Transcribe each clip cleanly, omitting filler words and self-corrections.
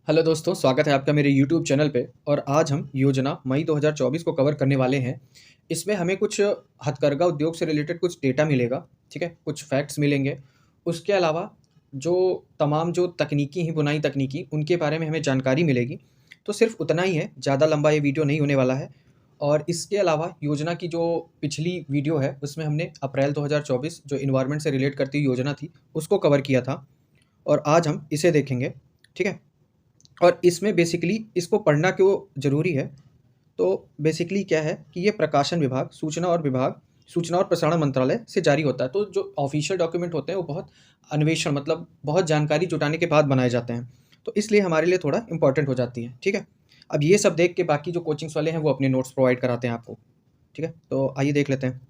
Hello दोस्तों, स्वागत है आपका मेरे यूट्यूब चैनल पे। और आज हम योजना मई 2024 को कवर करने वाले हैं। इसमें हमें कुछ हथकरघा उद्योग से रिलेटेड कुछ डेटा मिलेगा, ठीक है? कुछ फैक्ट्स मिलेंगे। उसके अलावा जो तमाम जो तकनीकी हैं, बुनाई तकनीकी, उनके बारे में हमें जानकारी मिलेगी। तो सिर्फ़ उतना ही है, ज़्यादा लंबा ये वीडियो नहीं होने वाला है। और इसके अलावा योजना की जो पिछली वीडियो है, उसमें हमने अप्रैल 2024 जो एनवायरनमेंट से रिलेट करती हुई योजना थी, उसको कवर किया था। और आज हम इसे देखेंगे, ठीक है? और इसमें बेसिकली इसको पढ़ना क्यों ज़रूरी है, तो बेसिकली क्या है कि ये प्रकाशन विभाग, सूचना और प्रसारण मंत्रालय से जारी होता है। तो जो ऑफ़िशियल डॉक्यूमेंट होते हैं, वो बहुत अन्वेषण मतलब बहुत जानकारी जुटाने के बाद बनाए जाते हैं। तो इसलिए हमारे लिए थोड़ा इम्पोर्टेंट हो जाती है, ठीक है? अब ये सब देख के बाकी जो कोचिंग्स वाले हैं, वो अपने नोट्स प्रोवाइड कराते हैं आपको, ठीक है? तो आइए देख लेते हैं।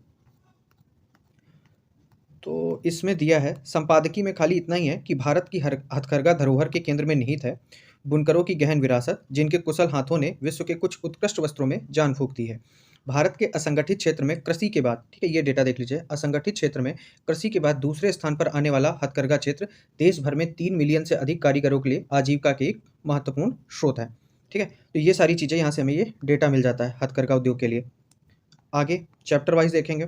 तो इसमें दिया है, संपादकीय में खाली इतना ही है कि भारत की हर हथकरघा धरोहर के केंद्र में निहित है बुनकरों की गहन विरासत, जिनके कुशल हाथों ने विश्व के कुछ उत्कृष्ट वस्त्रों में जान फूँक दी है। भारत के असंगठित क्षेत्र में कृषि के बाद, ठीक है, ये डेटा देख लीजिए, असंगठित क्षेत्र में कृषि के बाद दूसरे स्थान पर आने वाला हथकरघा क्षेत्र देश भर में 3 मिलियन से अधिक कारीगरों के लिए आजीविका के एक महत्वपूर्ण स्रोत है। ठीक है? तो ये सारी चीज़ें यहाँ से हमें ये डेटा मिल जाता है हथकरघा उद्योग के लिए। आगे चैप्टर वाइज़ देखेंगे।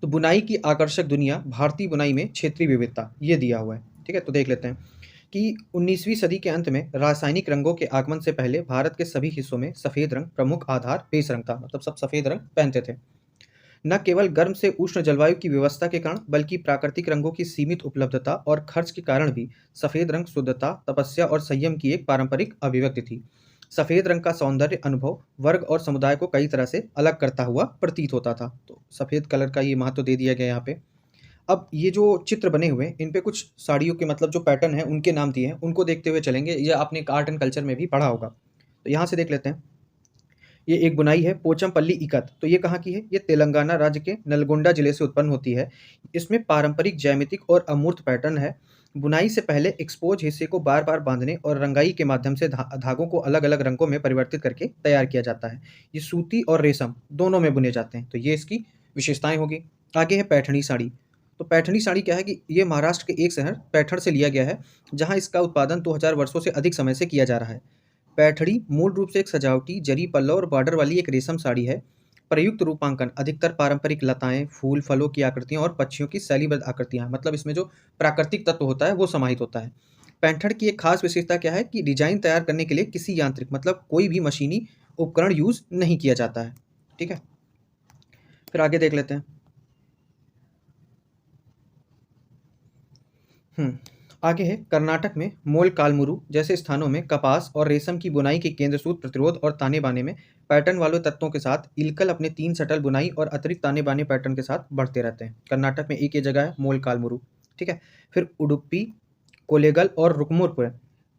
तो बुनाई की आकर्षक दुनिया, भारतीय बुनाई में क्षेत्रीय विविधता, ये दिया हुआ है। ठीक है? तो देख लेते हैं कि 19वीं सदी के अंत में रासायनिक रंगों के आगमन से पहले भारत के सभी हिस्सों में सफ़ेद रंग प्रमुख आधार बेस रंग था, मतलब सब सफ़ेद रंग पहनते थे। न केवल गर्म से उष्ण जलवायु की व्यवस्था के कारण, बल्कि प्राकृतिक रंगों की सीमित उपलब्धता और खर्च के कारण भी सफ़ेद रंग शुद्धता, तपस्या और संयम की एक पारंपरिक अभिव्यक्ति थी। सफ़ेद रंग का सौंदर्य अनुभव वर्ग और समुदाय को कई तरह से अलग करता हुआ प्रतीत होता था। तो सफ़ेद कलर का ये महत्व दे दिया गया यहाँ पे। अब ये जो चित्र बने हुए हैं, इन पे कुछ साड़ियों के मतलब जो पैटर्न है, उनके नाम दिए हैं, उनको देखते हुए चलेंगे। ये आपने आर्ट एंड कल्चर में भी पढ़ा होगा। तो यहाँ से देख लेते हैं। ये एक बुनाई है पोचमपल्ली इकत। तो ये कहाँ की है? ये तेलंगाना राज्य के नलगोंडा जिले से उत्पन्न होती है। इसमें पारंपरिक ज्यामितिक और अमूर्त पैटर्न है। बुनाई से पहले एक्सपोज हिस्से को बार-बार बांधने और रंगाई के माध्यम से धागों को अलग-अलग रंगों में परिवर्तित करके तैयार किया जाता है। ये सूती और रेशम दोनों में बुने जाते हैं। तो ये इसकी विशेषताएँ होगी। आगे है पैठणी साड़ी। तो पैठणी साड़ी क्या है कि ये महाराष्ट्र के एक शहर पैठण से लिया गया है, जहाँ इसका उत्पादन 2000 वर्षों से अधिक समय से किया जा रहा है। पैठणी मूल रूप से एक सजावटी जरी पल्लव और बॉर्डर वाली एक रेशम साड़ी है। प्रयुक्त रूपांकन अधिकतर पारंपरिक लताएं, फूल, फलों की आकृतियां और पक्षियों की शैलीबद्ध आकृतियां, मतलब इसमें जो प्राकृतिक तत्व होता है वो समाहित होता है। पैंठण की एक खास विशेषता क्या है कि डिजाइन तैयार करने के लिए किसी यांत्रिक मतलब कोई भी मशीनी उपकरण यूज नहीं किया जाता है। ठीक है, फिर आगे देख लेते हैं। हुँ। आगे है कर्नाटक में मोलकाल्मुरु जैसे स्थानों में कपास और रेशम की बुनाई के केंद्र सूत्र प्रतिरोध और ताने-बाने में पैटर्न वाले तत्वों के साथ इल्कल अपने 3 शटल बुनाई और अतिरिक्त ताने-बाने पैटर्न के साथ बढ़ते रहते हैं। कर्नाटक में एक ये जगह है मोलकाल्मुरु, ठीक है? फिर उडुपी, कोलेगल और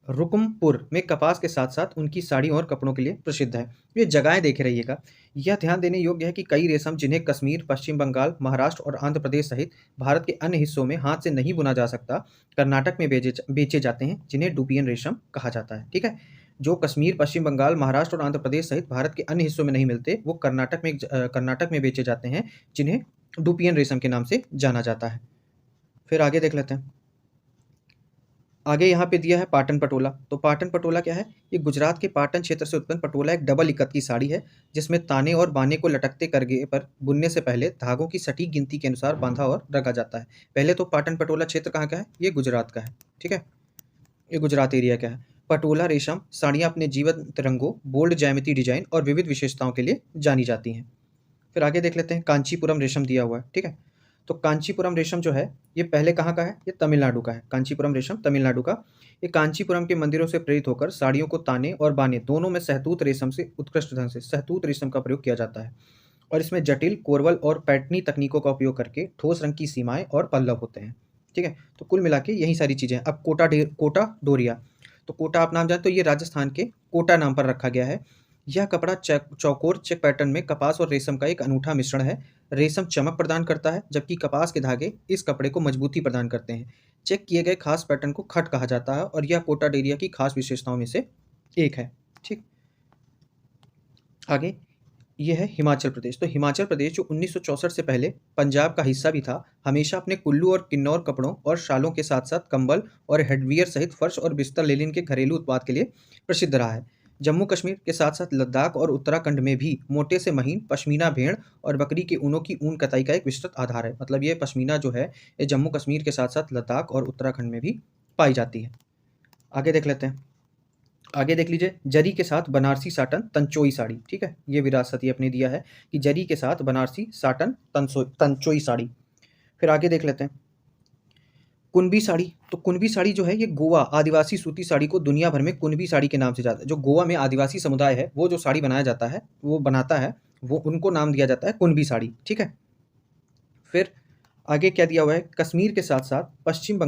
रुकुमपुर में कपास के साथ-साथ उनकी साड़ियों और कपड़ों के लिए प्रसिद्ध है। ये जगहें देखे रहिएगा। यह ध्यान देने योग्य है कि कई रेशम जिन्हें कश्मीर, पश्चिम बंगाल, महाराष्ट्र और आंध्र प्रदेश सहित भारत के अन्य हिस्सों में हाथ से नहीं बुना जा सकता, कर्नाटक में बेचे जाते हैं, जिन्हें डुपियन रेशम कहा जाता है। ठीक है? जो कश्मीर, पश्चिम बंगाल, महाराष्ट्र और आंध्र प्रदेश सहित भारत के अन्य हिस्सों में नहीं मिलते, वो कर्नाटक में बेचे जाते हैं, जिन्हें डुपियन रेशम के नाम से जाना जाता है। फिर आगे देख लेते हैं। आगे यहाँ पे दिया है पाटन पटोला। तो पाटन पटोला क्या है? ये गुजरात के पाटन क्षेत्र से उत्पन्न पटोला एक डबल इकत की साड़ी है, जिसमें ताने और बाने को लटकते करगे पर बुनने से पहले धागों की सटीक गिनती के अनुसार बांधा और रखा जाता है। पहले तो पाटन पटोला क्षेत्र कहाँ का है? ये गुजरात का है। ठीक है? ये गुजरात एरिया का है। पटोला रेशम साड़ियाँ अपने जीवंत रंगों, बोल्ड ज्यामिति डिजाइन और विविध विशेषताओं के लिए जानी जाती हैं। फिर आगे देख लेते हैं। कांचीपुरम रेशम दिया हुआ है, ठीक है? तो कांचीपुरम रेशम जो है, ये पहले कहाँ का है? ये तमिलनाडु का है। कांचीपुरम रेशम तमिलनाडु का। ये कांचीपुरम के मंदिरों से प्रेरित होकर साड़ियों को ताने और बाने दोनों में सहतूत रेशम से उत्कृष्ट ढंग से सहतूत रेशम का प्रयोग किया जाता है। और इसमें जटिल कोरवल और पैटर्नी तकनीकों का उपयोग करके ठोस रंग की सीमाएँ और पल्लव होते हैं। ठीक है? तो कुल मिला के यही सारी चीज़ें हैं। अब कोटा डोरिया। तो कोटा आप नाम जानते हो, ये राजस्थान के कोटा नाम पर रखा गया है। यह कपड़ा चौकोर चेक पैटर्न में कपास और रेशम का एक अनूठा मिश्रण है। रेशम चमक प्रदान करता है, जबकि कपास के धागे इस कपड़े को मजबूती प्रदान करते हैं। चेक किए गए खास पैटर्न को खट कहा जाता है और यह कोटा डेरिया की खास विशेषताओं में से एक है। ठीक, आगे ये है हिमाचल प्रदेश। तो हिमाचल प्रदेश जो 1964 से पहले पंजाब का हिस्सा भी था, हमेशा अपने कुल्लू और किन्नौर कपड़ों और शालों के साथ-साथ कंबल और हेडवियर सहित फर्श और बिस्तर लेनिन के घरेलू उत्पाद के लिए प्रसिद्ध रहा है। जम्मू कश्मीर के साथ-साथ लद्दाख और उत्तराखंड में भी मोटे से महीन पश्मीना भेड़ और बकरी के ऊनों की ऊन कताई का एक विस्तृत आधार है। मतलब ये पश्मीना जो है, ये जम्मू कश्मीर के साथ-साथ लद्दाख और उत्तराखंड में भी पाई जाती है। आगे देख लेते हैं। आगे देख लीजिए, जरी के साथ बनारसी साटन तंचोई साड़ी, ठीक है? ये विरासत ये अपने दिया है कि जरी के साथ बनारसी साटन तंचोई साड़ी। फिर आगे देख लेते हैं, कुनबी साड़ी। तो कुनबी साड़ी जो है, ये गोवा आदिवासी सूती साड़ी को दुनिया भर में कुनबी साड़ी के नाम से जाता है। जो गोवा में आदिवासी समुदाय है, वो जो साड़ी बनाया जाता है, वो बनाता है, वो उनको नाम दिया जाता है कुनबी साड़ी, ठीक है? फिर आगे क्या दिया हुआ है, कश्मीर के साथ साथ पश्चिम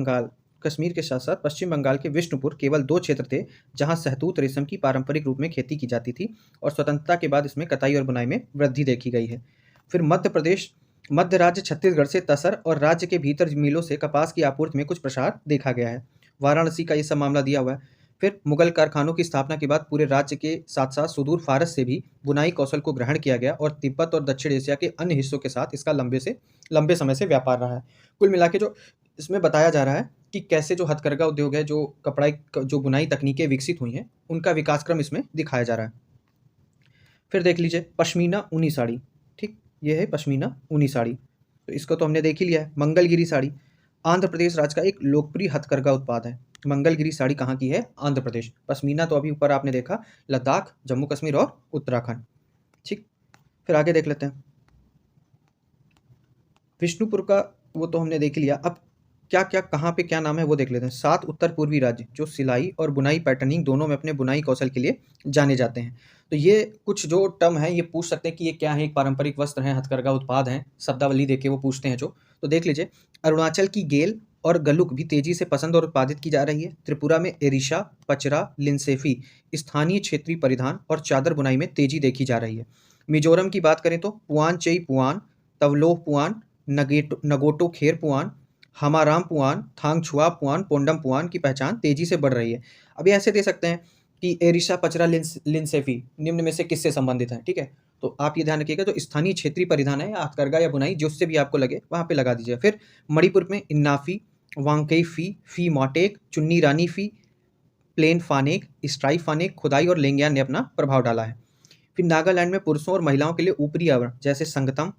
बंगाल के विष्णुपुर केवल 2 क्षेत्र थे जहां शहतूत रेशम की पारंपरिक रूप में खेती की जाती थी और स्वतंत्रता के बाद इसमें कताई और बुनाई में वृद्धि देखी गई है। फिर मध्य राज्य छत्तीसगढ़ से तसर और राज्य के भीतर मिलों से कपास की आपूर्ति में कुछ प्रसार देखा गया है। वाराणसी का ये सब मामला दिया हुआ है। फिर मुगल कारखानों की स्थापना के बाद पूरे राज्य के साथ साथ सुदूर फारस से भी बुनाई कौशल को ग्रहण किया गया और तिब्बत और दक्षिण एशिया के अन्य हिस्सों के साथ इसका लंबे समय से व्यापार रहा है। कुल मिला के जो इसमें बताया जा रहा है कि कैसे जो हथकरघा उद्योग है, जो जो बुनाई तकनीकें विकसित हुई हैं, उनका विकास क्रम इसमें दिखाया जा रहा है। फिर देख लीजिए, पश्मीना ऊनी साड़ी, ठीक? ये है पश्मीना ऊनी साड़ी। तो इसको तो हमने देख ही लिया है। मंगलगिरी साड़ी आंध्र प्रदेश राज्य का एक लोकप्रिय हथकरघा उत्पाद है। मंगलगिरी साड़ी कहाँ की है? आंध्र प्रदेश। पश्मीना तो अभी ऊपर आपने देखा, लद्दाख, जम्मू कश्मीर और उत्तराखंड, ठीक? फिर आगे देख लेते हैं, विष्णुपुर का वो तो हमने देख लिया। अब क्या क्या कहाँ पे क्या नाम है वो देख लेते हैं। 7 उत्तर पूर्वी राज्य जो सिलाई और बुनाई पैटर्निंग दोनों में अपने बुनाई कौशल के लिए जाने जाते हैं। तो ये कुछ जो टर्म है, ये पूछ सकते हैं कि ये क्या है, एक पारंपरिक वस्त्र है, हथकरघा उत्पाद हैं, शब्दावली देके वो पूछते हैं जो। तो देख लीजिए, अरुणाचल की गेल और गलुक भी तेजी से पसंद और उत्पादित की जा रही है। त्रिपुरा में एरिशा, पचरा, लिनसेफी स्थानीय क्षेत्रीय परिधान और चादर बुनाई में तेजी देखी जा रही है। मिजोरम की बात करें तो पुआन चेई पुआन, तवलोह पुआन, नगोटो खेर पुआन, हमाराम पुआन, थांगछुआ पुआन, पोंडम पुआन की पहचान तेजी से बढ़ रही है। अभी ऐसे दे सकते हैं कि एरिशा, पचरा, लिनसेफी निम्न में से किससे संबंधित है, ठीक है? तो आप ये ध्यान रखिएगा, जो स्थानीय क्षेत्रीय परिधान है या हथकरघा या बुनाई जिससे भी आपको लगे वहाँ पे लगा दीजिए। फिर मणिपुर में इन्नाफी, वांगकई फी माटेक, चुन्नी रानी फी, प्लेन फानेक, स्ट्राइप फानेक, खुदाई और लेंगियान ने अपना प्रभाव डाला है। फिर नागालैंड में पुरुषों और महिलाओं के लिए ऊपरी आवरण जैसे संगतम,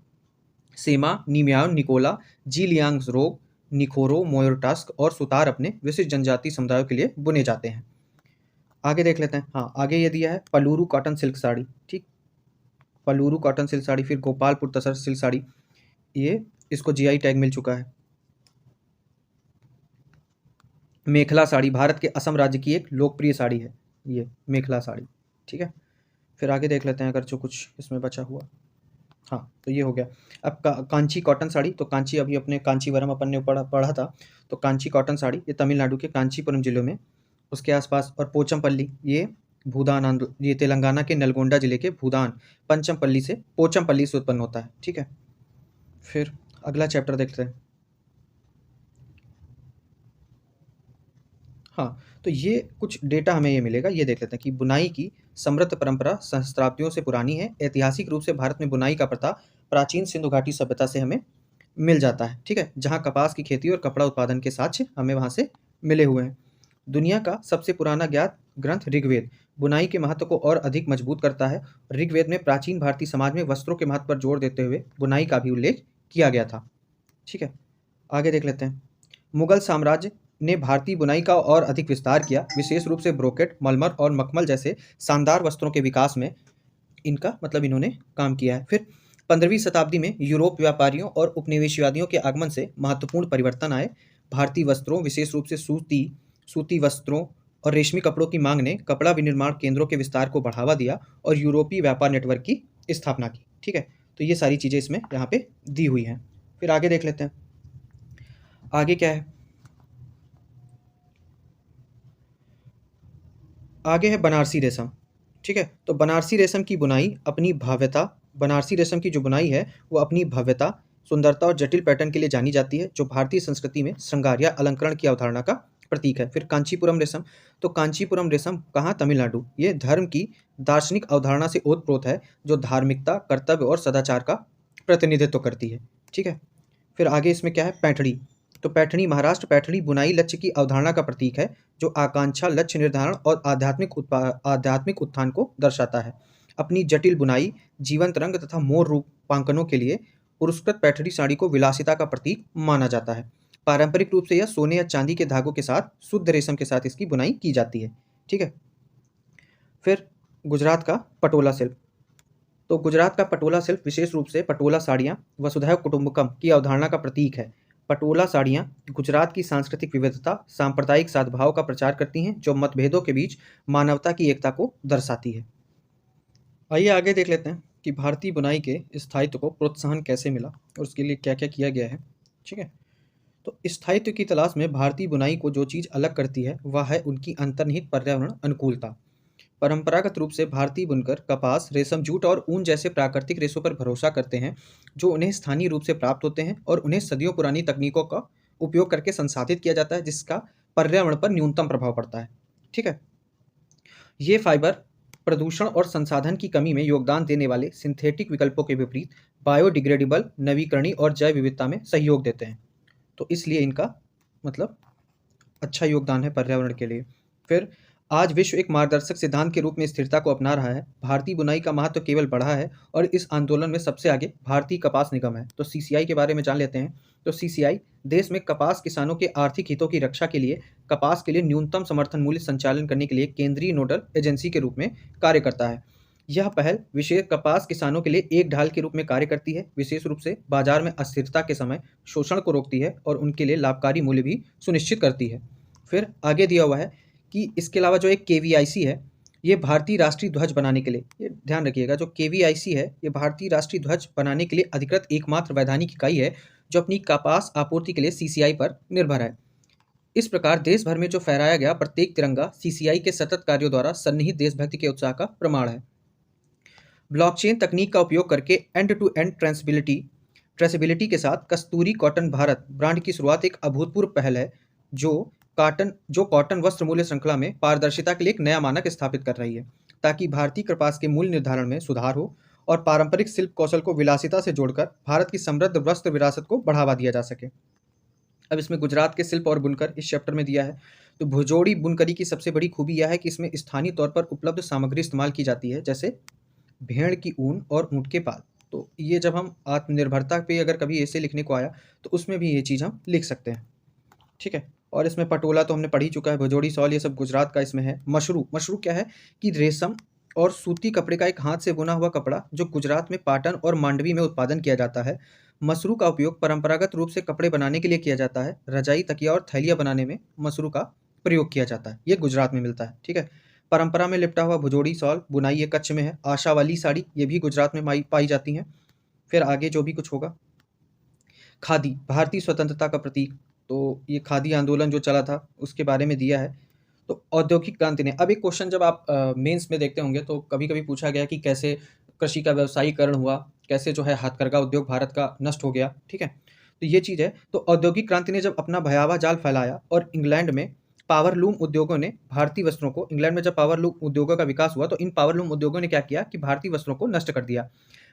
सेमा, निम्याओ, निकोला, जीलियांगरोक, निखोरो, मोयोरटस्क और सुतार अपने विशिष्ट जनजाति समुदायों के लिए बुने जाते हैं। आगे देख लेते हैं। हाँ, आगे ये दिया है पलूरू कॉटन सिल्क साड़ी, ठीक? पलूरू कॉटन सिल्क साड़ी। फिर गोपालपुर तसर सिल्क साड़ी, ये इसको जीआई टैग मिल चुका है। मेखला साड़ी भारत के असम राज्य की एक लोकप्रिय साड़ी है, ये मेखला साड़ी, ठीक है? फिर आगे देख लेते हैं अगर जो कुछ इसमें बचा हुआ। हाँ, तो ये हो गया। अब कांची कॉटन साड़ी। तो कांची अभी अपने कांचीवरम अपन ने पढ़ा था। तो कांची कॉटन साड़ी ये तमिलनाडु के कांचीपुरम जिले में उसके आसपास, और पोचमपल्ली ये तेलंगाना के नलगोंडा जिले के भूदान पोचमपल्ली से उत्पन्न होता है, ठीक है? फिर अगला चैप्टर देखते हैं। हाँ, तो ये कुछ डेटा हमें ये मिलेगा, ये देख लेते हैं कि बुनाई की समृद्ध परंपरा सहस्त्राब्दियों से पुरानी है। ऐतिहासिक रूप से भारत में बुनाई का प्रथा प्राचीन सिंधु घाटी सभ्यता से हमें मिल जाता है, ठीक है? जहाँ कपास की खेती और कपड़ा उत्पादन के साक्ष्य हमें वहाँ से मिले हुए हैं। दुनिया का सबसे पुराना ज्ञात ग्रंथ ऋग्वेद बुनाई के महत्व को और अधिक मजबूत करता है। ऋग्वेद में प्राचीन भारतीय समाज में वस्त्रों के महत्व पर जोर देते हुए बुनाई का भी उल्लेख किया गया था, ठीक है? आगे देख लेते हैं। मुगल साम्राज्य ने भारतीय बुनाई का और अधिक विस्तार किया, विशेष रूप से ब्रोकेट, मलमल और मखमल जैसे शानदार वस्त्रों के विकास में इनका मतलब इन्होंने काम किया है। फिर 15वीं शताब्दी में यूरोप व्यापारियों और उपनिवेशवादियों के आगमन से महत्वपूर्ण परिवर्तन आए। भारतीय वस्त्रों, विशेष रूप से सूती वस्त्रों और रेशमी कपड़ों की मांग ने कपड़ा विनिर्माण केंद्रों के विस्तार को बढ़ावा दिया और यूरोपीय व्यापार नेटवर्क की स्थापना की, ठीक है? तो ये सारी चीज़ें इसमें यहाँ पे दी हुई हैं। फिर आगे देख लेते हैं, आगे क्या है? आगे है बनारसी रेशम, ठीक है? तो बनारसी रेशम की बुनाई अपनी भव्यता, बनारसी रेशम की जो बुनाई है वो अपनी भव्यता, सुंदरता और जटिल पैटर्न के लिए जानी जाती है, जो भारतीय संस्कृति में श्रृंगार या अलंकरण की अवधारणा का प्रतीक है। फिर कांचीपुरम रेशम, तो कांचीपुरम रेशम कहाँ? तमिलनाडु। ये धर्म की दार्शनिक अवधारणा से ओतप्रोत है, जो धार्मिकता, कर्तव्य और सदाचार का प्रतिनिधित्व करती है। ठीक है। फिर आगे इसमें क्या है? पैठणी। तो पैठणी, महाराष्ट्र पैठणी बुनाई लक्ष्य की अवधारणा का प्रतीक है, जो आकांक्षा, लक्ष्य निर्धारण और आध्यात्मिक उत्थान को दर्शाता है। अपनी जटिल बुनाई, जीवंत रंग तथा मोर रूपांकनों के लिए पुरस्कृत पैठणी साड़ी को विलासिता का प्रतीक माना जाता है। पारंपरिक रूप से यह सोने या चांदी के धागों के साथ शुद्ध रेशम के साथ इसकी बुनाई की जाती है। ठीक है। फिर गुजरात का पटोला शिल्प। तो गुजरात का पटोला शिल्प विशेष रूप से पटोला साड़ियाँ वसुधैव कुटुंबकम की अवधारणा का प्रतीक है। पटोला साड़ियाँ गुजरात की सांस्कृतिक विविधता, सांप्रदायिक सद्भाव का प्रचार करती हैं, जो मतभेदों के बीच मानवता की एकता को दर्शाती है। आइए आगे देख लेते हैं कि भारतीय बुनाई के स्थायित्व को प्रोत्साहन कैसे मिला और उसके लिए क्या क्या किया गया है। ठीक है। तो स्थायित्व की तलाश में भारतीय बुनाई को जो चीज़ अलग करती है वह है उनकी अंतर्निहित पर्यावरण अनुकूलता। परंपरागत रूप से भारतीय बुनकर कपास, रेशम, जूट और ऊन जैसे प्राकृतिक रेशों पर भरोसा करते हैं, जो उन्हें स्थानीय रूप से प्राप्त होते हैं और उन्हें सदियों पुरानी तकनीकों का उपयोग करके संसाधित किया जाता है, जिसका पर्यावरण पर न्यूनतम प्रभाव पड़ता है। ठीक है। ये फाइबर प्रदूषण और संसाधन की कमी में योगदान देने वाले सिंथेटिक विकल्पों के विपरीत बायोडिग्रेडेबल, नवीकरणीय और जैव विविधता में सहयोग देते हैं। तो इसलिए इनका मतलब अच्छा योगदान है पर्यावरण के लिए। फिर आज विश्व एक मार्गदर्शक सिद्धांत के रूप में स्थिरता को अपना रहा है। भारतीय बुनाई का महत्व केवल बढ़ा है और इस आंदोलन में सबसे आगे भारतीय कपास निगम है। तो सीसीआई के बारे में जान लेते हैं। तो सीसीआई देश में कपास किसानों के आर्थिक हितों की रक्षा के लिए कपास के लिए न्यूनतम समर्थन मूल्य संचालन करने के लिए केंद्रीय नोडल एजेंसी के रूप में कार्य करता है। यह पहल विशेष कपास किसानों के लिए एक ढाल के रूप में कार्य करती है, विशेष रूप से बाजार में अस्थिरता के समय शोषण को रोकती है और उनके लिए लाभकारी मूल्य भी सुनिश्चित करती है। फिर आगे दिया हुआ है कि इसके अलावा जो एक केवीआईसी है, ये भारतीय राष्ट्रीय ध्वज बनाने के लिए, ये ध्यान रखिएगा, जो केवीआईसी है ये भारतीय राष्ट्रीय ध्वज बनाने के लिए अधिकृत एकमात्र वैधानिक इकाई है जो अपनी कपास आपूर्ति के लिए सीसीआई पर निर्भर है। इस प्रकार देश भर में जो फहराया गया प्रत्येक तिरंगा सीसीआई के सतत कार्यों द्वारा सन्निहित देशभक्ति के उत्साह का प्रमाण है। ब्लॉकचेन तकनीक का उपयोग करके एंड टू एंड ट्रेसेबिलिटी के साथ कस्तूरी कॉटन भारत ब्रांड की शुरुआत एक अभूतपूर्व पहल है, जो कॉटन वस्त्र मूल्य श्रृंखला में पारदर्शिता के लिए एक नया मानक स्थापित कर रही है, ताकि भारतीय कपास के मूल्य निर्धारण में सुधार हो और पारंपरिक शिल्प कौशल को विलासिता से जोड़कर भारत की समृद्ध वस्त्र विरासत को बढ़ावा दिया जा सके। अब इसमें गुजरात के शिल्प और बुनकर इस चैप्टर में दिया है। तो भुजोड़ी बुनकरी की सबसे बड़ी खूबी यह है कि इसमें स्थानीय तौर पर उपलब्ध सामग्री इस्तेमाल की जाती है, जैसे भेड़ की ऊन और ऊँट के बाल। तो ये जब हम आत्मनिर्भरता पे अगर कभी ऐसे लिखने को आया तो उसमें भी ये चीज़ हम लिख सकते हैं। ठीक है। और इसमें पटोला तो हमने पढ़ ही चुका है, भजोड़ी शॉल ये सब गुजरात का इसमें है। मशरू क्या है कि रेशम और सूती कपड़े का एक हाथ से बुना हुआ कपड़ा जो गुजरात में पाटन और मांडवी में उत्पादन किया जाता है। मशरू का उपयोग परंपरागत रूप से कपड़े बनाने के लिए किया जाता है। रजाई, तकिया और थैलियाँ बनाने में मशरू का प्रयोग किया जाता है। ये गुजरात में मिलता है। ठीक है। परंपरा में लिपटा हुआ भुजोड़ी शॉल बुनाई ये कच्छ में है। आशा वाली साड़ी ये भी गुजरात में पाई जाती हैं। फिर आगे जो भी कुछ होगा, खादी भारतीय स्वतंत्रता का प्रतीक। तो ये खादी आंदोलन जो चला था उसके बारे में दिया है। तो औद्योगिक क्रांति ने, अब एक क्वेश्चन जब आप मेंस में देखते होंगे तो कभी कभी पूछा गया कि कैसे कृषि का व्यवसायीकरण हुआ, कैसे जो है हथकरघा उद्योग भारत का नष्ट हो गया। ठीक है। तो ये चीज़ है। तो औद्योगिक क्रांति ने जब अपना भयावह जाल फैलाया और इंग्लैंड में पावरलूम उद्योगों ने भारतीय वस्त्रों को, इंग्लैंड में जब पावरलूम उद्योगों का विकास हुआ तो इन पावरलूम उद्योगों ने क्या किया कि भारतीय वस्त्रों को नष्ट कर दिया।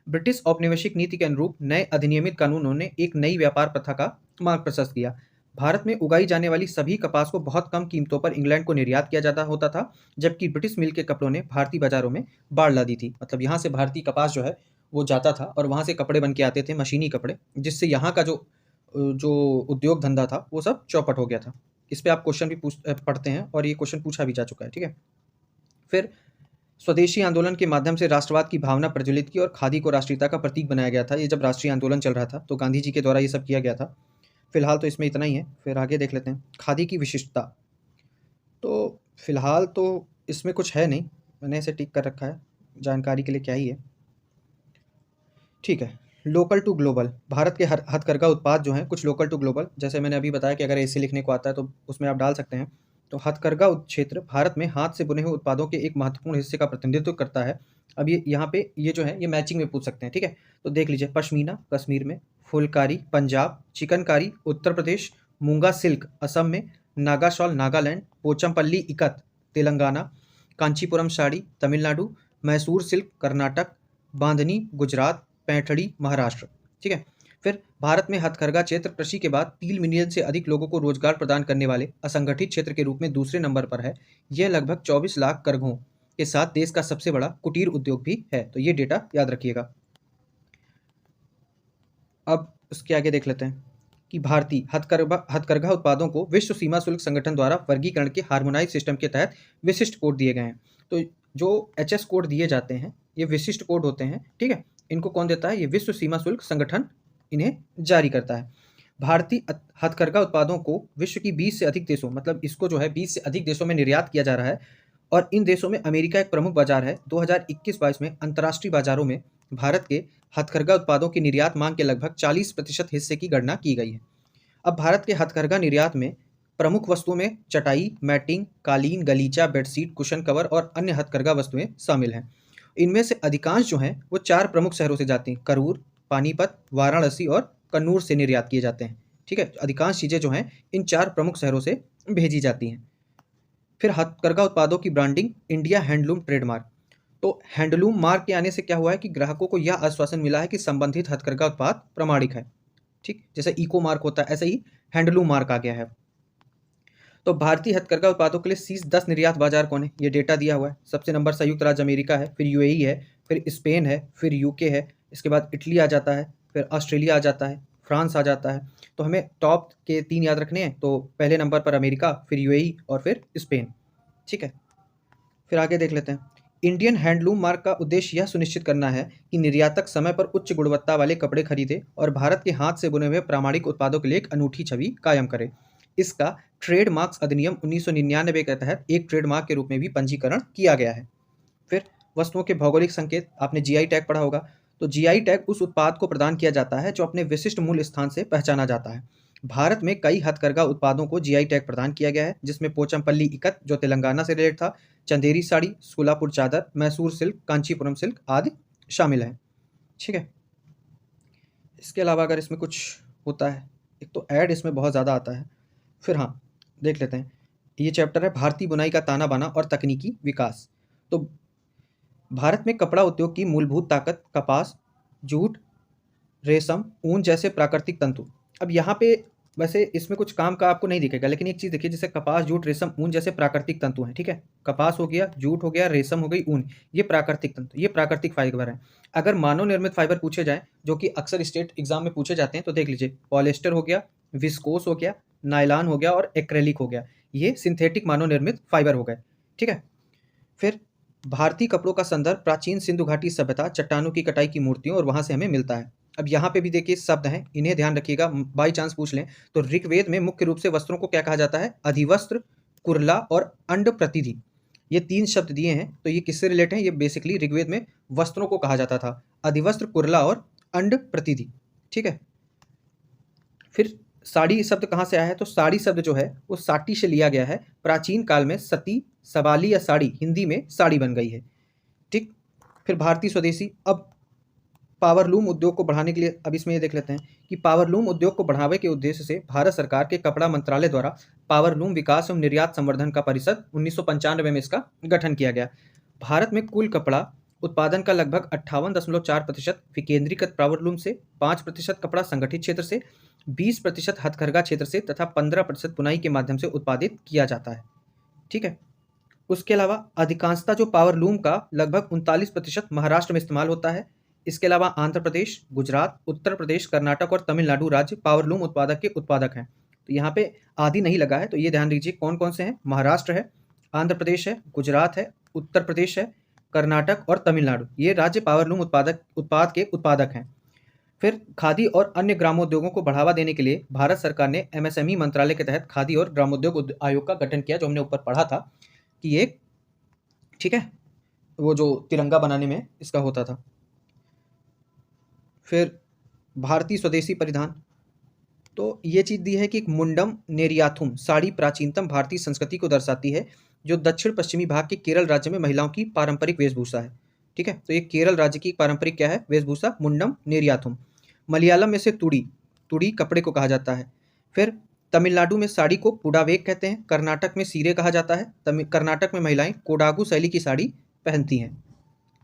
ब्रिटिश औपनिवेशिक नीति के अनुरूप नए अधिनियमित कानूनों ने एक नई व्यापार प्रथा का मार्ग प्रशस्त किया। भारत में उगाई जाने वाली सभी कपास को बहुत कम कीमतों पर इंग्लैंड को निर्यात किया जाता होता था, जबकि ब्रिटिश मिल के कपड़ों ने भारतीय बाजारों में बाढ़ ला दी थी। मतलब यहाँ से भारतीय कपास जो है वो जाता था और वहाँ से कपड़े बन के आते थे, मशीनी कपड़े, जिससे यहाँ का जो उद्योग धंधा था वो सब चौपट हो गया था। इस पे आप क्वेश्चन भी पढ़ते हैं और ये क्वेश्चन पूछा भी जा चुका है। ठीक है। फिर स्वदेशी आंदोलन के माध्यम से राष्ट्रवाद की भावना प्रज्वलित की और खादी को राष्ट्रीयता का प्रतीक बनाया गया था। ये जब राष्ट्रीय आंदोलन चल रहा था तो गांधी जी के द्वारा ये सब किया गया था। फिलहाल तो इसमें इतना ही है। फिर आगे देख लेते हैं खादी की विशिष्टता। तो फिलहाल तो इसमें कुछ है नहीं, मैंने इसे टिक कर रखा है, जानकारी के लिए क्या ही है। ठीक है। लोकल टू ग्लोबल, भारत के हथकरघा उत्पाद जो हैं कुछ लोकल टू ग्लोबल, जैसे मैंने अभी बताया कि अगर ऐसे लिखने को आता है तो उसमें आप डाल सकते हैं। तो हथकरघा क्षेत्र भारत में हाथ से बुने हुए उत्पादों के एक महत्वपूर्ण हिस्से का प्रतिनिधित्व करता है। अब ये यहाँ पे ये जो है ये मैचिंग में पूछ सकते हैं। ठीक है। तो देख लीजिए, पश्मीना कश्मीर में, फुलकारी पंजाब, चिकनकारी उत्तर प्रदेश, मूंगा सिल्क असम में, नागा शॉल नागालैंड, पोचमपल्ली इकत तेलंगाना, कांचीपुरम साड़ी तमिलनाडु, मैसूर सिल्क कर्नाटक, बांधनी गुजरात, पैठणी महाराष्ट्र। ठीक है। फिर भारत में हथकरघा क्षेत्र कृषि के बाद 3 मिलियन से अधिक लोगों को रोजगार प्रदान करने वाले असंगठित क्षेत्र के रूप में दूसरे नंबर पर है। यह लगभग 24 लाख करघों के साथ देश का सबसे बड़ा कुटीर उद्योग भी है। तो ये डेटा याद रखिएगा। अब उसके आगे देख लेते हैं कि भारतीय हथकरघा उत्पादों को विश्व सीमा शुल्क संगठन द्वारा वर्गीकरण के हार्मोनाइज सिस्टम के तहत विशिष्ट कोड दिए गए हैं। तो जो एचएस कोड दिए जाते हैं ये विशिष्ट कोड होते हैं। ठीक है। इनको कौन देता है? ये विश्व सीमा शुल्क संगठन इन्हें जारी करता है। भारतीय हथकरघा उत्पादों को विश्व की 20 से अधिक देशों, मतलब इसको जो है 20 से अधिक देशों में निर्यात किया जा रहा है और इन देशों में अमेरिका एक प्रमुख बाजार है। 2021-22 में अंतर्राष्ट्रीय बाजारों में भारत के हथकरघा उत्पादों की निर्यात मांग के लगभग 40% हिस्से की गणना की गई है। अब भारत के हथकरघा निर्यात में प्रमुख वस्तुओं में चटाई, मैटिंग, कालीन, गलीचा, बेडशीट, कुशन कवर और अन्य हथकरघा वस्तुएं शामिल हैं। इनमें से अधिकांश जो हैं वो 4 प्रमुख शहरों से जाती हैं: करूर, पानीपत, वाराणसी और कन्नूर से निर्यात किए जाते हैं। ठीक है। अधिकांश चीज़ें जो हैं इन 4 प्रमुख शहरों से भेजी जाती हैं। फिर हथकरघा उत्पादों की ब्रांडिंग, इंडिया हैंडलूम ट्रेडमार्क। तो हैंडलूम मार्क के आने से क्या हुआ है कि ग्राहकों को यह आश्वासन मिला है कि संबंधित हथकरघा उत्पाद प्रमाणिक है। ठीक, जैसे इको मार्क होता है ऐसे ही हैंडलूम मार्क आ गया है। तो भारतीय हथकरघा उत्पादों के लिए शीर्ष 10 निर्यात बाजार कौन है? ये डेटा दिया हुआ है। सबसे नंबर संयुक्त राज्य अमेरिका है, फिर यूएई है, फिर स्पेन है, फिर यूके है, इसके बाद इटली आ जाता है, फिर ऑस्ट्रेलिया आ जाता है, फ्रांस आ जाता है। तो हमें टॉप के 3 याद रखने हैं। तो पहले नंबर पर अमेरिका, फिर यूएई और फिर स्पेन। ठीक है। फिर आगे देख लेते हैं। इंडियन हैंडलूम मार्क का उद्देश्य यह सुनिश्चित करना है कि निर्यातक समय पर उच्च गुणवत्ता वाले कपड़े खरीदे और भारत के हाथ से बुने हुए प्रामाणिक उत्पादों के लिए एक अनूठी छवि कायम करे। इसका ट्रेडमार्क्स अधिनियम 1999 के तहत एक ट्रेडमार्क के रूप में भी पंजीकरण किया गया है। फिर वस्तुओं के भौगोलिक संकेत, आपने जीआई टैग पढ़ा होगा। तो जीआई टैग उस उत्पाद को प्रदान किया जाता है जो अपने विशिष्ट मूल स्थान से पहचाना जाता है। भारत में कई हथकरघा उत्पादों को जीआई टैग प्रदान किया गया है, जिसमें पोचमपल्ली इकत जो तेलंगाना से रिलेटेड था, चंदेरी साड़ी, सोलापुर चादर, मैसूर सिल्क, कांचीपुरम सिल्क आदि शामिल हैं। ठीक है। इसके अलावा अगर इसमें कुछ होता है, एक तो ऐड इसमें बहुत ज़्यादा आता है। फिर हाँ, देख लेते हैं। ये चैप्टर है भारतीय बुनाई का ताना बाना और तकनीकी विकास। तो भारत में कपड़ा उद्योग की मूलभूत ताकत कपास, जूट, रेशम, ऊन जैसे प्राकृतिक तंतु। अब यहाँ पे वैसे इसमें कुछ काम का आपको नहीं दिखेगा, लेकिन एक चीज़ देखिए, जैसे कपास, जूट, रेशम, ऊन जैसे प्राकृतिक तंतु हैं। ठीक है। कपास हो गया, जूट हो गया, रेशम हो गई, ऊन, ये प्राकृतिक तंतु, ये प्राकृतिक फाइबर हैं। अगर मानव निर्मित फाइबर पूछे जाएँ जो कि अक्सर स्टेट एग्जाम में पूछे जाते हैं, तो देख लीजिए, पॉलिएस्टर हो गया, विस्कोस हो गया, नायलॉन हो गया और एक्रेलिक हो गया। ये सिंथेटिक मानव निर्मित फाइबर हो गए। ठीक है। फिर भारतीय कपड़ों का संदर्भ प्राचीन सिंधु घाटी सभ्यता, चट्टानों की कटाई की मूर्तियों और वहाँ से हमें मिलता है। अब यहाँ पे भी देखिए शब्द हैं, इन्हें ध्यान रखिएगा, बाई चांस पूछ लें तो ऋग्वेद में मुख्य रूप से वस्त्रों को क्या कहा जाता है? अधिवस्त्र, कुरला और अंड प्रतिधि। ये 3 शब्द दिए हैं। तो ये किससे रिलेटेड हैं? ये बेसिकली ऋग्वेद में वस्त्रों को कहा जाता था, अधिवस्त्र, कुरला और अंड प्रतिधि। ठीक है। फिर साड़ी शब्द कहाँ से आया है? तो साड़ी शब्द जो है वो साटी से लिया गया है। प्राचीन काल में सती, सवाली या साड़ी हिंदी में साड़ी बन गई है। ठीक। फिर भारतीय स्वदेशी। अब पावरलूम उद्योग को बढ़ाने के लिए, अब इसमें ये देख लेते हैं कि पावरलूम उद्योग को बढ़ावे के उद्देश्य से भारत सरकार के कपड़ा मंत्रालय द्वारा पावरलूम विकास एवं निर्यात संवर्धन का परिषद 1995 में इसका गठन किया गया। भारत में कुल कपड़ा उत्पादन का लगभग 58.4% विकेंद्रीकृत पावरलूम से, 5% कपड़ा संगठित क्षेत्र से, 20% हथकरघा क्षेत्र से तथा 15% बुनाई के माध्यम से उत्पादित किया जाता है। ठीक है। उसके अलावा अधिकांशतः जो पावरलूम का लगभग 39% महाराष्ट्र में इस्तेमाल होता है। इसके अलावा आंध्र प्रदेश, गुजरात, उत्तर प्रदेश, कर्नाटक और तमिलनाडु राज्य पावरलूम उत्पादक के उत्पादक हैं। तो यहाँ पे आदि नहीं लगा है, तो ये ध्यान दीजिए कौन कौन से हैं। महाराष्ट्र है, आंध्र प्रदेश है, गुजरात है, उत्तर प्रदेश है, कर्नाटक और तमिलनाडु, ये राज्य पावरलूम उत्पाद के उत्पादक हैं। फिर खादी और अन्य ग्रामोद्योगों को बढ़ावा देने के लिए भारत सरकार ने एमएसएमई मंत्रालय के तहत खादी और ग्रामोद्योग आयोग का गठन किया, जो हमने ऊपर पढ़ा था कि एक, ठीक है, वो जो तिरंगा बनाने में इसका होता था। फिर भारतीय स्वदेशी परिधान। तो ये चीज़ दी है कि एक मुंडम नेरियाथुम साड़ी प्राचीनतम भारतीय संस्कृति को दर्शाती है, जो दक्षिण पश्चिमी भाग के केरल राज्य में महिलाओं की पारंपरिक वेशभूषा है। ठीक है। तो ये केरल राज्य की पारंपरिक क्या है? वेशभूषा, मुंडम नेरियाथुम। मलयालम में से तुड़ी, तुड़ी कपड़े को कहा जाता है। फिर तमिलनाडु में साड़ी को पुडावेक कहते हैं, कर्नाटक में सीरे कहा जाता है, कर्नाटक में महिलाएं कोडागु शैली की साड़ी पहनती हैं।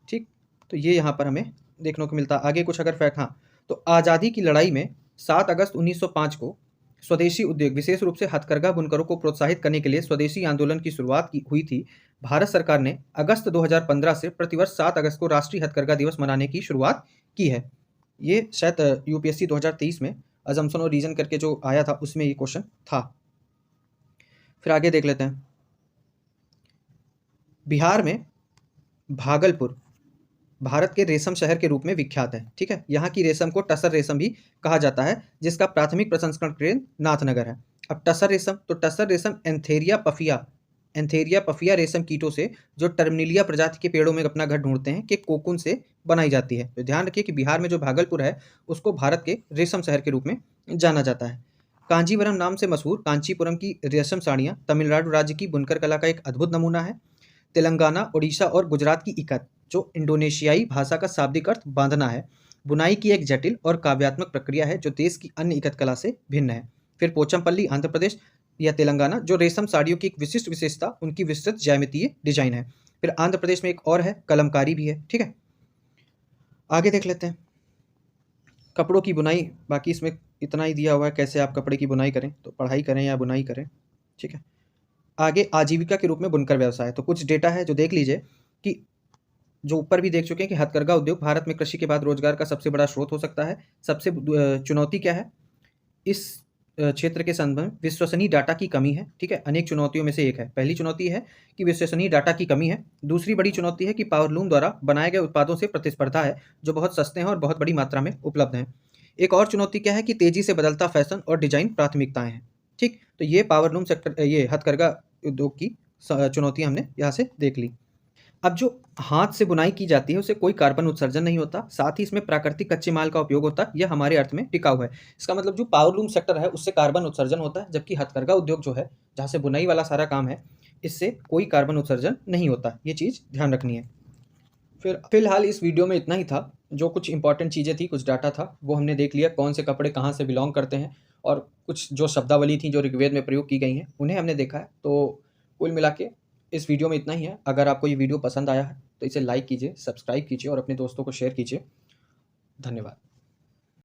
ठीक, तो ये यहाँ पर हमें देखने को मिलता है। आगे कुछ अगर फैक्ट, हाँ, तो आज़ादी की लड़ाई में 7 अगस्त 1905 को स्वदेशी उद्योग, विशेष रूप से हथकरघा बुनकरों को प्रोत्साहित करने के लिए स्वदेशी आंदोलन की शुरुआत हुई थी। भारत सरकार ने अगस्त 2015 से प्रतिवर्ष 7 अगस्त को राष्ट्रीय हथकरघा दिवस मनाने की शुरुआत की है। ये शायद यूपीएससी 2023 में अजम्पशन और रीजन करके जो आया था उसमें ये क्वेश्चन था। फिर आगे देख लेते हैं। बिहार में भागलपुर भारत के रेशम शहर के रूप में विख्यात है। ठीक है, यहाँ की रेशम को टसर रेशम भी कहा जाता है, जिसका प्राथमिक प्रसंस्करण केंद्र नाथनगर है। अब टसर रेशम, तो टसर रेशम एंथेरिया पफिया रेशम कीटों से, जो टर्मिनिलिया प्रजाति के पेड़ों में अपना घर ढूंढते हैं, के कोकून से बनाई जाती है। तो ध्यान रखिए कि बिहार में जो भागलपुर है उसको भारत के रेशम शहर के रूप में जाना जाता है। कांजीवरम नाम से मशहूर कांचीपुरम की रेशम साड़ियाँ तमिलनाडु राज्य की बुनकर कला का एक अद्भुत नमूना है। तेलंगाना, ओडिशा और गुजरात की इकत, जो इंडोनेशियाई भाषा का शाब्दिक अर्थ बांधना है, बुनाई की एक जटिल और काव्यात्मक प्रक्रिया है जो देश की अन्य इकत कला से भिन्न है। फिर पोचमपल्ली आंध्र प्रदेश या तेलंगाना, जो रेशम साड़ियों की एक विशिष्ट विशेषता उनकी विस्तृत ज्यामितीय डिजाइन है। फिर आंध्र प्रदेश में एक और है, कलमकारी भी है। ठीक है, आगे देख लेते हैं कपड़ों की बुनाई। बाकी इसमें इतना ही दिया हुआ है कैसे आप कपड़े की बुनाई करें, तो पढ़ाई करें या बुनाई करें। ठीक है, आगे आजीविका के रूप में बुनकर व्यवसाय, तो कुछ डेटा है जो देख लीजिए कि जो ऊपर भी देख चुके हैं कि हथकरघा उद्योग भारत में कृषि के बाद रोजगार का सबसे बड़ा स्रोत हो सकता है। सबसे चुनौती क्या है इस क्षेत्र के संदर्भ में? विश्वसनीय डाटा की कमी है। ठीक है, अनेक चुनौतियों में से एक है। पहली चुनौती है कि विश्वसनीय डाटा की कमी है। दूसरी बड़ी चुनौती है कि पावरलूम द्वारा बनाए गए उत्पादों से प्रतिस्पर्धा है, जो बहुत सस्ते हैं और बहुत बड़ी मात्रा में उपलब्ध हैं। एक और चुनौती क्या है कि तेजी से बदलता फैशन और डिजाइन प्राथमिकताएं हैं। ठीक, तो ये पावरलूम सेक्टर, ये हथकरघा उद्योग की चुनौतियां हमने यहाँ से देख ली। अब जो हाथ से बुनाई की जाती है उससे कोई कार्बन उत्सर्जन नहीं होता, साथ ही इसमें प्राकृतिक कच्चे माल का उपयोग होता है। यह हमारे अर्थ में टिकाऊ है। इसका मतलब जो पावरलूम सेक्टर है उससे कार्बन उत्सर्जन होता है, जबकि हथकरघा उद्योग जो है, जहाँ से बुनाई वाला सारा काम है, इससे कोई कार्बन उत्सर्जन नहीं होता। ये चीज़ ध्यान रखनी है। फिर फिलहाल इस वीडियो में इतना ही था। जो कुछ इंपॉर्टेंट चीज़ें थी, कुछ डाटा था, वो हमने देख लिया, कौन से कपड़े कहाँ से बिलोंग करते हैं, और कुछ जो शब्दावली थी जो ऋग्वेद में प्रयोग की गई हैं उन्हें हमने देखा है। तो कुल मिला के इस वीडियो में इतना ही है। अगर आपको ये वीडियो पसंद आया है तो इसे लाइक कीजिए, सब्सक्राइब कीजिए और अपने दोस्तों को शेयर कीजिए। धन्यवाद।